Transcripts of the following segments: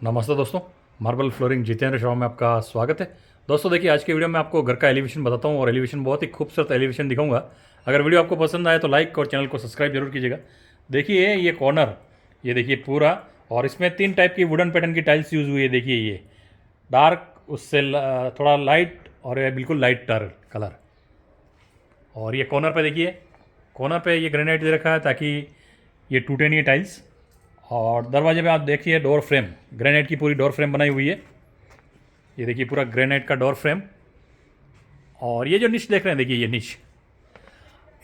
नमस्ते दोस्तों, marble flooring Jitendra Sharma में आपका स्वागत है। दोस्तों देखिए, आज के वीडियो में आपको घर का एलिवेशन बताता हूँ और एलिवेशन बहुत ही खूबसूरत एलिवेशन दिखाऊंगा। अगर वीडियो आपको पसंद आए तो लाइक और चैनल को सब्सक्राइब जरूर कीजिएगा। देखिए ये कॉर्नर, ये देखिए पूरा, और इसमें 3 टाइप की वुडन पैटर्न की टाइल्स यूज़ हुई है। देखिए ये डार्क, उससे थोड़ा लाइट और ये बिल्कुल लाइट डार्क कलर। और ये कॉर्नर पे देखिए, कॉर्नर पे ये ग्रेनाइट दे रखा है ताकि ये टूटे नहीं टाइल्स। और दरवाजे पे आप देखिए डोर फ्रेम, ग्रेनाइट की पूरी डोर फ्रेम बनाई हुई है। ये देखिए पूरा ग्रेनाइट का डोर फ्रेम। और ये जो निच देख रहे हैं, देखिए ये निच,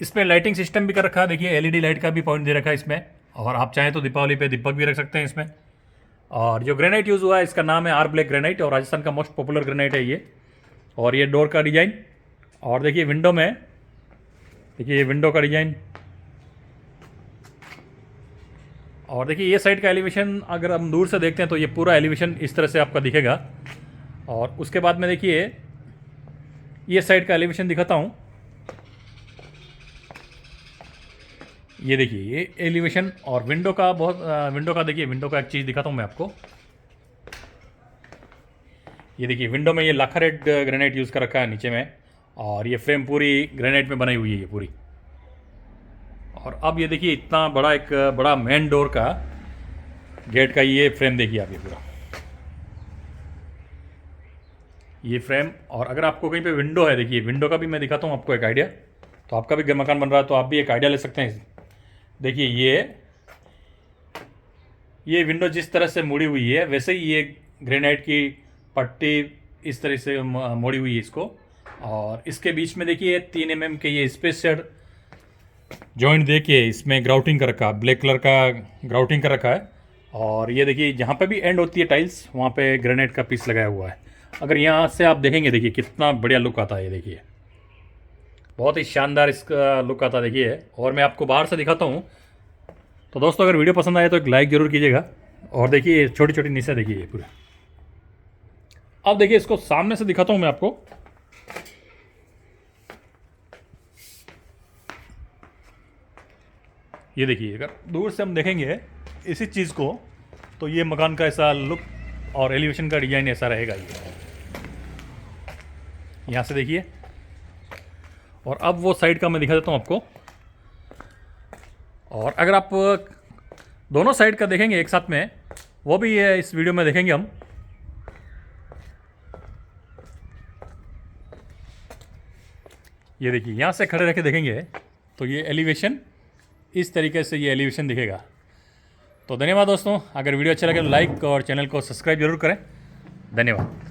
इसमें लाइटिंग सिस्टम भी कर रखा है। देखिए एलईडी लाइट का भी पॉइंट दे रखा है इसमें, और आप चाहें तो दीपावली पे दीपक भी रख सकते हैं इसमें। और जो ग्रेनाइट यूज़ हुआ है इसका नाम है आर ब्लैक ग्रेनाइट, और राजस्थान का मोस्ट पॉपुलर ग्रेनाइट है ये। और ये डोर का डिज़ाइन, और देखिए विंडो में, देखिए ये विंडो का डिज़ाइन। और देखिए ये साइड का एलिवेशन अगर हम दूर से देखते हैं तो ये पूरा एलिवेशन इस तरह से आपका दिखेगा। और उसके बाद में देखिए ये साइड का एलिवेशन दिखाता हूँ। ये देखिए ये एलिवेशन, और विंडो का विंडो का देखिए, विंडो का एक चीज़ दिखाता हूँ मैं आपको। ये देखिए विंडो में ये लाखा रेड ग्रेनाइट यूज़ कर रखा है नीचे में, और ये फ्रेम पूरी ग्रेनाइट में बनाई हुई है ये पूरी। और अब ये देखिए इतना बड़ा, एक बड़ा मेन डोर का गेट का ये फ्रेम देखिए आप, ये पूरा ये फ्रेम। और अगर आपको कहीं पे विंडो है, देखिए विंडो का भी मैं दिखाता हूँ आपको एक आइडिया। तो आपका भी मकान बन रहा है तो आप भी एक आइडिया ले सकते हैं। देखिए ये विंडो जिस तरह से मुड़ी हुई है, वैसे ही ये ग्रेनाइट की पट्टी इस तरह से मोड़ी हुई है इसको। और इसके बीच में देखिए 3 mm के ये स्पेसर जॉइंट दे के इसमें ग्राउटिंग कर रखा है, ब्लैक कलर का ग्राउटिंग कर रखा है। और ये देखिए जहाँ पे भी एंड होती है टाइल्स, वहाँ पे ग्रेनाइट का पीस लगाया हुआ है। अगर यहाँ से आप देखेंगे, देखिए कितना बढ़िया लुक आता है। ये देखिए बहुत ही शानदार इसका लुक आता है, देखिए। और मैं आपको बाहर से दिखाता हूँ। तो दोस्तों अगर वीडियो पसंद आए तो एक लाइक ज़रूर कीजिएगा। और देखिए छोटी छोटी नीचे देखिए ये पूरा। अब देखिए इसको सामने से दिखाता हूँ मैं आपको। ये देखिए अगर दूर से हम देखेंगे इसी चीज़ को, तो ये मकान का ऐसा लुक और एलिवेशन का डिज़ाइन ऐसा रहेगा ये। यहाँ से देखिए। और अब वो साइड का मैं दिखा देता हूँ आपको। और अगर आप दोनों साइड का देखेंगे एक साथ में, वो भी ये इस वीडियो में देखेंगे हम। ये देखिए यहाँ से खड़े रह के देखेंगे तो ये एलिवेशन इस तरीके से ये एलिवेशन दिखेगा। तो धन्यवाद दोस्तों, अगर वीडियो अच्छा लगे तो लाइक और चैनल को सब्सक्राइब जरूर करें। धन्यवाद।